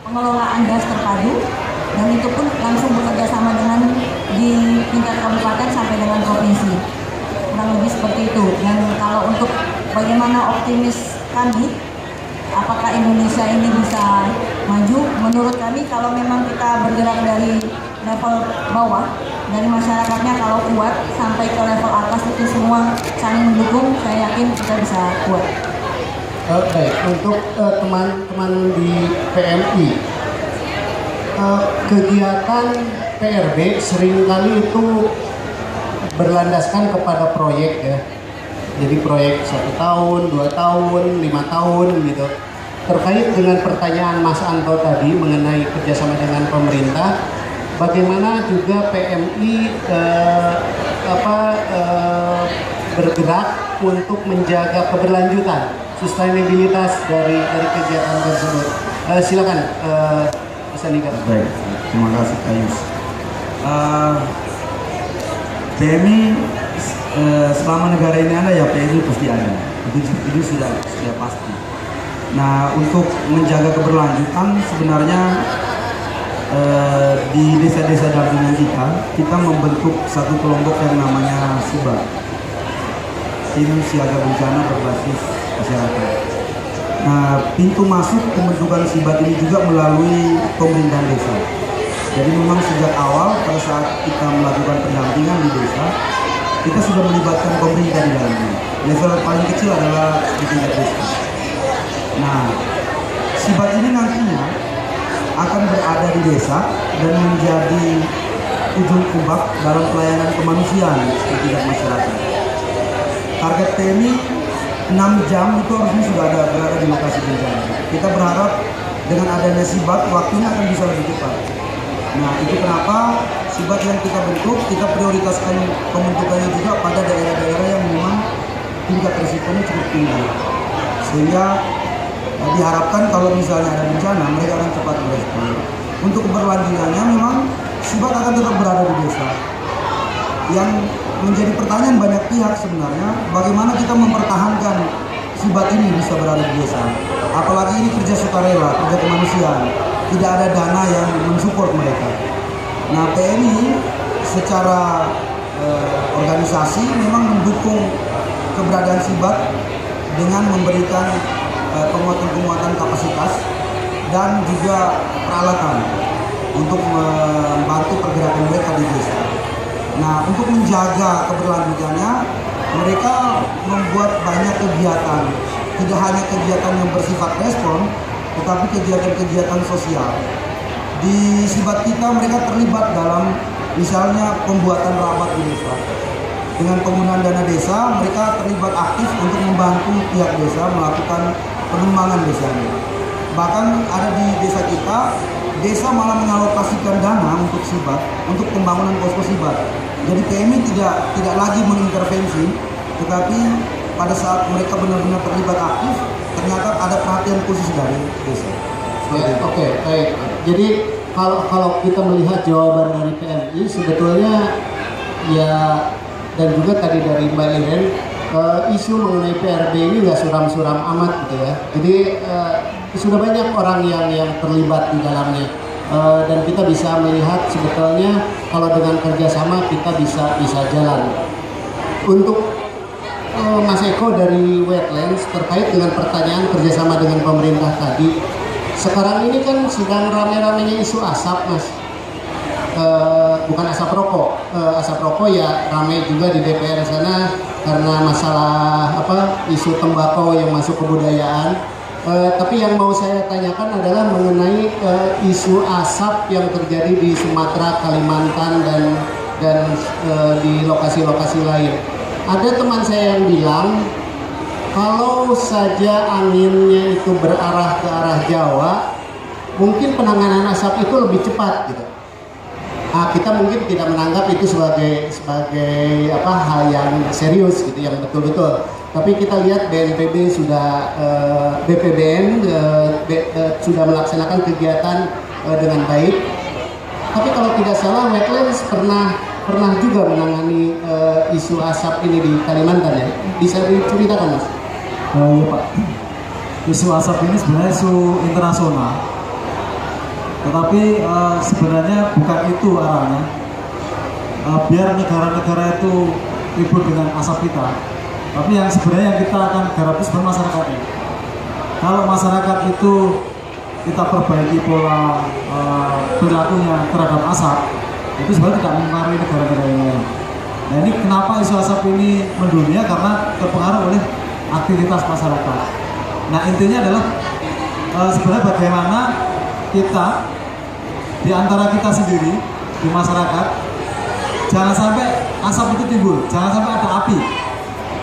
Pengelolaan gas terpadu, dan itu pun langsung bekerja sama dengan di tingkat kabupaten sampai dengan provinsi, kurang lebih seperti itu. Dan kalau untuk bagaimana optimis kami, apakah Indonesia ini bisa maju, menurut kami kalau memang kita bergerak dari level bawah, dari masyarakatnya kalau kuat sampai ke level atas itu semua saling mendukung, saya yakin kita bisa kuat. Baik, untuk teman-teman di PMI, kegiatan PRB seringkali itu berlandaskan kepada proyek ya. Jadi proyek 1 tahun, 2 tahun, 5 tahun gitu. Terkait dengan pertanyaan Mas Anto tadi mengenai kerjasama dengan pemerintah, bagaimana juga PMI bergerak untuk menjaga keberlanjutan, sustainabilitas dari kegiatan tersebut. Silakan, Mas Andika. Baik, terima kasih Kak Yus. PMI selama negara ini ada ya PMI pasti ada. Itu sudah pasti. Nah, untuk menjaga keberlanjutan sebenarnya di desa-desa dampingan kita membentuk satu kelompok yang namanya SIBA, Tim Siaga Bencana Berbasis Masyarakat. Nah, pintu masuk pembentukan SIBA ini juga melalui pemerintahan desa. Jadi memang sejak awal pada saat kita melakukan pendampingan di desa, kita sudah melibatkan pemerintah di dalamnya. Level paling kecil adalah di tingkat desa. Nah, SIBA ini nantinya akan berada di desa dan menjadi ujung tombak dalam pelayanan kemanusiaan di tingkat masyarakat. Target PMI 6 jam itu harusnya sudah berada di lokasi bencana. Kita berharap dengan adanya SIBAT waktunya akan bisa lebih cepat. Nah, itu kenapa SIBAT yang kita bentuk, kita prioritaskan pembentukannya juga pada daerah-daerah yang memang tingkat risikonya cukup tinggi. Sehingga diharapkan kalau misalnya ada bencana, mereka akan cepat merespon. Untuk keberlanjutannya memang SIBAT akan tetap berada di desa. Yang menjadi pertanyaan banyak pihak sebenarnya, bagaimana kita mempertahankan SIBAT ini bisa berada di desa. Apalagi ini kerja sukarela, kerja kemanusiaan, tidak ada dana yang mensupport mereka. Nah, PMI secara organisasi memang mendukung keberadaan SIBAT dengan memberikan penguatan kapasitas dan juga peralatan untuk membantu pergerakan mereka di desa. Nah, untuk menjaga keberlanjutannya, mereka membuat banyak kegiatan, tidak hanya kegiatan yang bersifat respon, tetapi kegiatan-kegiatan sosial. Di SIBAT kita mereka terlibat dalam misalnya pembuatan rapat di desa. Dengan penggunaan dana desa, mereka terlibat aktif untuk membantu pihak desa melakukan pengembangan desanya. Bahkan ada di desa kita, desa malah mengalokasikan dana untuk SIBAT, untuk pembangunan posko SIBAT. Jadi PMI tidak lagi mengintervensi, tetapi pada saat mereka benar-benar terlibat aktif, ternyata ada perhatian khusus dari desa. Oke, baik. Jadi kalau kita melihat jawaban dari PMI sebetulnya ya, dan juga tadi dari Mbak Iren, isu mengenai PRB ini nggak suram-suram amat gitu ya. Jadi sudah banyak orang yang terlibat di dalamnya, dan kita bisa melihat sebetulnya kalau dengan kerjasama kita bisa jalan. Untuk Mas Eko dari Wetlands terkait dengan pertanyaan kerjasama dengan pemerintah tadi, sekarang ini kan sedang rame-ramenya isu asap, Mas. Bukan asap rokok, asap rokok ya ramai juga di DPR sana karena masalah isu tembakau yang masuk kebudayaan. Tapi yang mau saya tanyakan adalah mengenai isu asap yang terjadi di Sumatera, Kalimantan dan di lokasi-lokasi lain. Ada teman saya yang bilang kalau saja anginnya itu berarah ke arah Jawa, mungkin penanganan asap itu lebih cepat gitu. Nah, kita mungkin tidak menganggap itu sebagai hal yang serius gitu, yang betul-betul. Tapi kita lihat BNPB sudah BPBN sudah melaksanakan kegiatan dengan baik. Tapi kalau tidak salah Wetlands pernah juga menangani isu asap ini di Kalimantan ya. Bisa diceritakan, Mas? Iya Pak. Isu asap ini sebenarnya isu internasional Tetapi sebenarnya bukan itu arahnya. Biar negara-negara itu ribut dengan asap kita, tapi yang sebenarnya yang kita akan garap itu sebenarnya masyarakatnya. Kalau masyarakat itu kita perbaiki pola perilakunya terhadap asap, itu sebenarnya tidak mempengaruhi negara-negara yang lain. Nah ini kenapa isu asap ini mendunia, karena terpengaruh oleh aktivitas masyarakat. Nah intinya adalah sebenarnya bagaimana kita di antara kita sendiri di masyarakat, jangan sampai asap itu timbul, jangan sampai ada api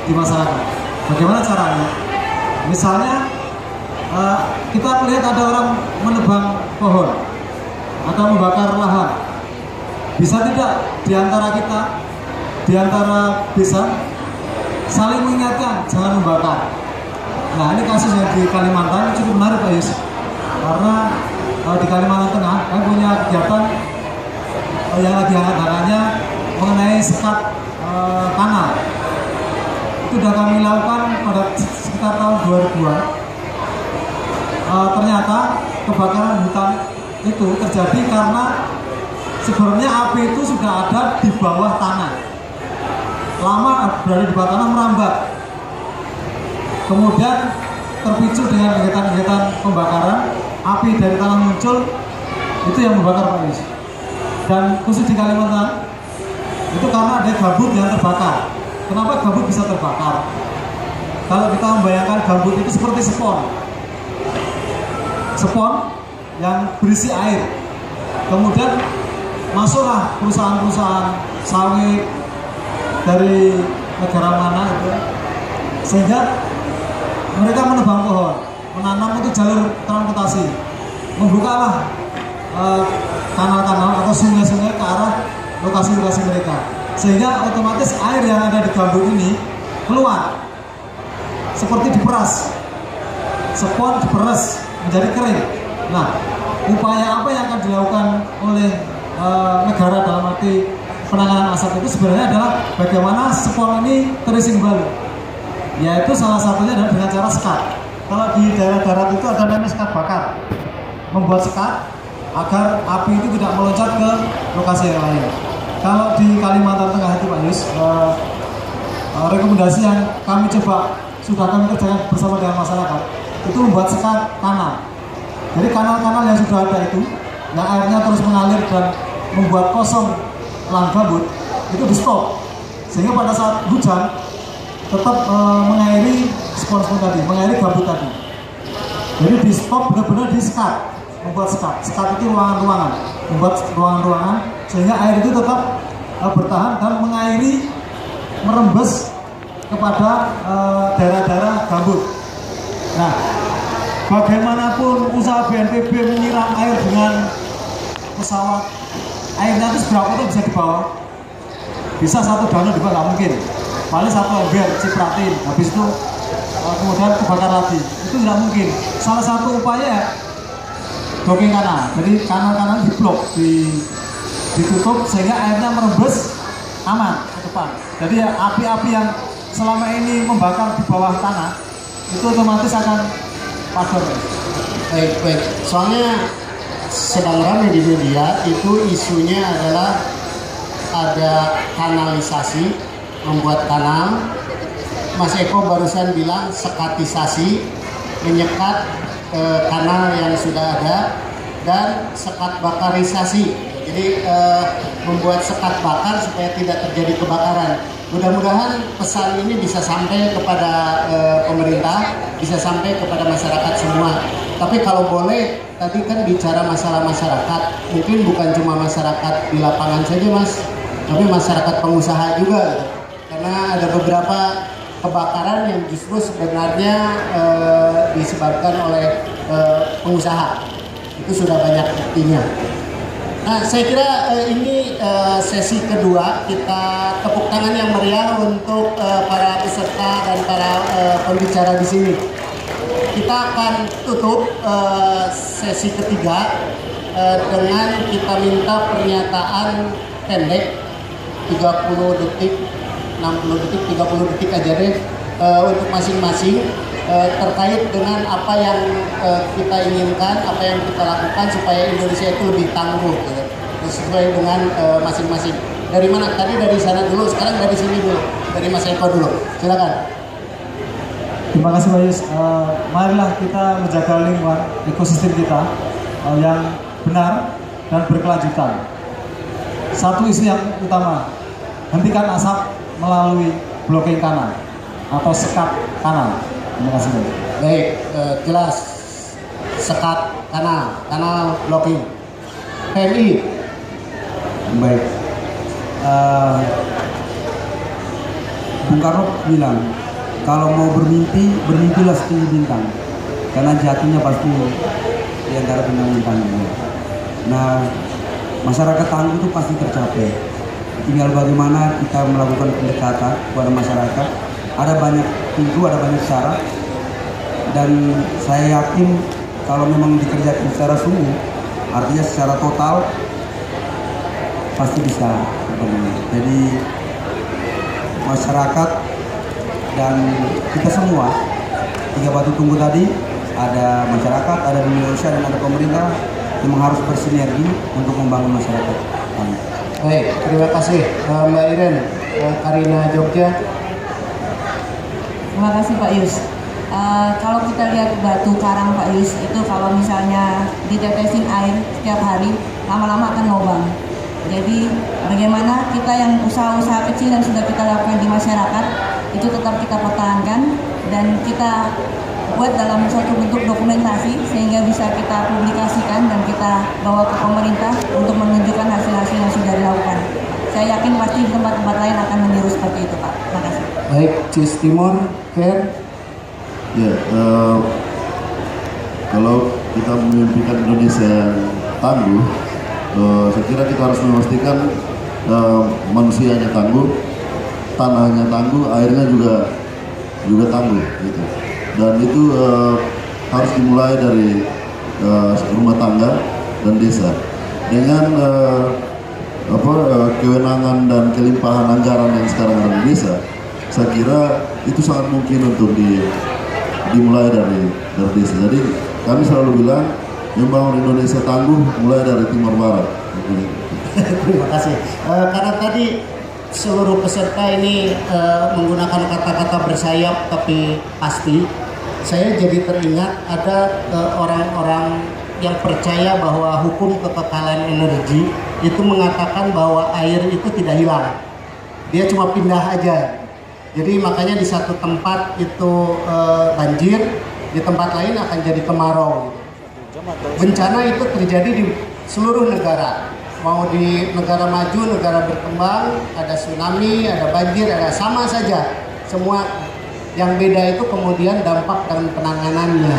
di masyarakat. Bagaimana caranya? Misalnya kita melihat ada orang menebang pohon atau membakar lahan, bisa tidak di antara kita, di antara desa saling mengingatkan jangan membakar. Nah ini kasus yang di Kalimantan cukup menarik Pak Yus, karena di Kalimantan Tengah kami punya kegiatan yang lagi hangat-hangatnya mengenai sekat kanal. Itu sudah kami lakukan pada sekitar tahun 2000-an. Ternyata kebakaran hutan itu terjadi karena sebenarnya api itu sudah ada di bawah tanah. Lama berada di bawah tanah merambat. Kemudian terpicu dengan kegiatan-kegiatan pembakaran, api dari tanah muncul, itu yang membakar Pak Yus. Dan khusus di Kalimantan itu karena ada gambut yang terbakar. Kenapa gambut bisa terbakar? Kalau kita membayangkan gambut itu seperti spon yang berisi air. Kemudian masuklah perusahaan-perusahaan sawit dari negara mana itu, sehingga mereka menebang pohon, menanam itu jalur transportasi, membukalah kanal-kanal atau sungai-sungai ke arah lokasi-lokasi mereka, sehingga otomatis air yang ada di gambut ini keluar seperti diperas, spon diperas menjadi kering. Nah, upaya apa yang akan dilakukan oleh negara dalam arti penanganan asap itu sebenarnya adalah bagaimana spon ini terisi kembali, yaitu salah satunya adalah dengan cara sekat. Kalau di daerah darat itu ada namanya sekat bakar, membuat sekat agar api itu tidak meloncat ke lokasi yang lain. Kalau di Kalimantan Tengah itu Pak Yus, rekomendasi yang kami coba sudah kami kerjakan bersama dengan masyarakat itu membuat sekat kanal. Jadi kanal-kanal yang sudah ada itu, yang airnya terus mengalir dan membuat kosong lahan gambut, itu di stop, sehingga pada saat hujan tetap mengairi spon-spon tadi, mengairi gambut tadi. Jadi di stop, benar-benar di sekat, membuat sekat. Sekat itu ruangan-ruangan, membuat ruangan-ruangan sehingga air itu tetap bertahan dan mengairi, merembes kepada daerah-daerah gambut. Nah, bagaimanapun usaha BNPB menyiram air dengan pesawat, airnya itu seberapa itu bisa dibawa? Bisa satu danau juga nggak mungkin. Paling satu ember cipratin, habis itu kemudian kebakar lagi. Itu tidak mungkin. Salah satu upaya docking kanal. Jadi kanal-kanal diblok, ditutup sehingga airnya merembes aman ke depan. Jadi ya, api-api yang selama ini membakar di bawah tanah itu otomatis akan padam. Baik. Soalnya sedang ramai di media itu isunya adalah ada kanalisasi, membuat kanal. Mas Eko barusan bilang sekatisasi, menyekat kanal yang sudah ada, dan sekat bakarisasi. Jadi membuat sekat bakar supaya tidak terjadi kebakaran. Mudah-mudahan pesan ini bisa sampai kepada pemerintah, bisa sampai kepada masyarakat semua. Tapi kalau boleh, tadi kan bicara masalah masyarakat, mungkin bukan cuma masyarakat di lapangan saja Mas, tapi masyarakat pengusaha juga. Karena ada beberapa kebakaran yang justru sebenarnya disebabkan oleh pengusaha. Itu sudah banyak buktinya. Nah, saya kira ini sesi kedua, kita tepuk tangan yang meriah untuk para peserta dan para pembicara di sini. Kita akan tutup sesi ketiga dengan kita minta pernyataan pendek 30 detik, 60 detik, 30 detik aja deh untuk masing-masing terkait dengan apa yang kita inginkan, apa yang kita lakukan supaya Indonesia itu lebih tangguh gitu, sesuai dengan masing-masing. Dari mana? Tadi dari sana dulu, sekarang dari sini dulu, dari Mas Eko dulu. Silakan. Terima kasih Pak Yus. Marilah kita menjaga lingkungan ekosistem kita yang benar dan berkelanjutan. Satu isu yang utama, hentikan asap melalui blocking kanal atau sekat kanal. Terima kasih Pak. Baik, jelas. Sekat kanal blocking. PMI. Baik. Bung Karno bilang, kalau mau bermimpi, bermimpilah setinggi bintang. Karena jatuhnya pasti di antara bintang-bintang itu. Nah, masyarakat tangguh itu pasti tercapai. Tinggal bagaimana kita melakukan pendekatan kepada masyarakat. Ada banyak pintu, ada banyak cara. Dan saya yakin kalau memang dikerjakan secara sungguh, artinya secara total, pasti bisa. Jadi masyarakat dan kita semua, 3 batu tunggu tadi, ada masyarakat, ada dunia usaha, dan ada pemerintah, memang harus bersinergi untuk membangun masyarakat. Baik, terima kasih Mbak Iren, Karina Jogja. Terima kasih Pak Yus. Kalau kita lihat batu karang Pak Yus, itu kalau misalnya ditetesin air setiap hari, lama-lama akan lubang. Jadi bagaimana kita yang usaha-usaha kecil yang sudah kita lakukan di masyarakat itu tetap kita pertahankan dan kita buat dalam suatu bentuk dokumentasi sehingga bisa kita publikasikan dan kita bawa ke pemerintah untuk menunjukkan hasil-hasil yang sudah dilakukan. Saya yakin pasti di tempat-tempat lain akan meniru seperti itu Pak. Terima kasih. Baik, Cis Timur, Ker. Ya, kalau kita memimpikan Indonesia yang tangguh, saya kira kita harus memastikan manusianya tangguh, tanahnya tangguh, airnya juga tangguh, gitu. Dan itu harus dimulai dari rumah tangga dan desa. Dengan kewenangan dan kelimpahan anggaran yang sekarang ada di desa, saya kira itu sangat mungkin untuk dimulai dari desa. Jadi kami selalu bilang membangun Indonesia tangguh mulai dari Timur Barat. Terima kasih. Karena tadi seluruh peserta ini menggunakan kata-kata bersayap tapi pasti, saya jadi teringat ada orang-orang yang percaya bahwa hukum kekekalan energi itu mengatakan bahwa air itu tidak hilang, dia cuma pindah aja. Jadi makanya di satu tempat itu banjir, di tempat lain akan jadi kemarau. Bencana itu terjadi di seluruh negara, mau di negara maju, negara berkembang, ada tsunami, ada banjir, ada sama saja. Semua yang beda itu kemudian dampak dan penanganannya.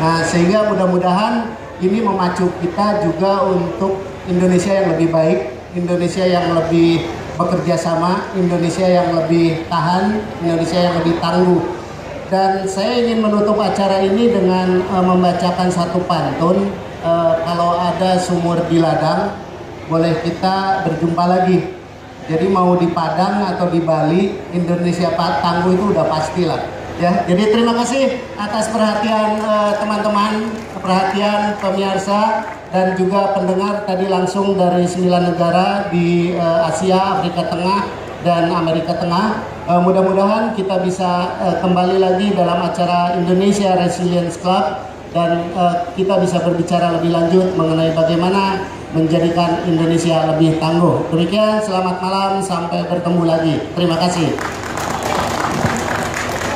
Nah, sehingga mudah-mudahan ini memacu kita juga untuk Indonesia yang lebih baik, Indonesia yang lebih bekerja sama, Indonesia yang lebih tahan, Indonesia yang lebih tangguh. Dan saya ingin menutup acara ini dengan membacakan satu pantun. Kalau ada sumur di ladang, boleh kita berjumpa lagi. Jadi mau di Padang atau di Bali, Indonesia tangguh itu udah pastilah. Ya, jadi terima kasih atas perhatian teman-teman, perhatian pemirsa dan juga pendengar tadi langsung dari 9 negara di Asia, Afrika Tengah, dan Amerika Tengah. Mudah-mudahan kita bisa kembali lagi dalam acara Indonesia Resilience Club dan kita bisa berbicara lebih lanjut mengenai bagaimana menjadikan Indonesia lebih tangguh. Demikian, selamat malam, sampai bertemu lagi. Terima kasih.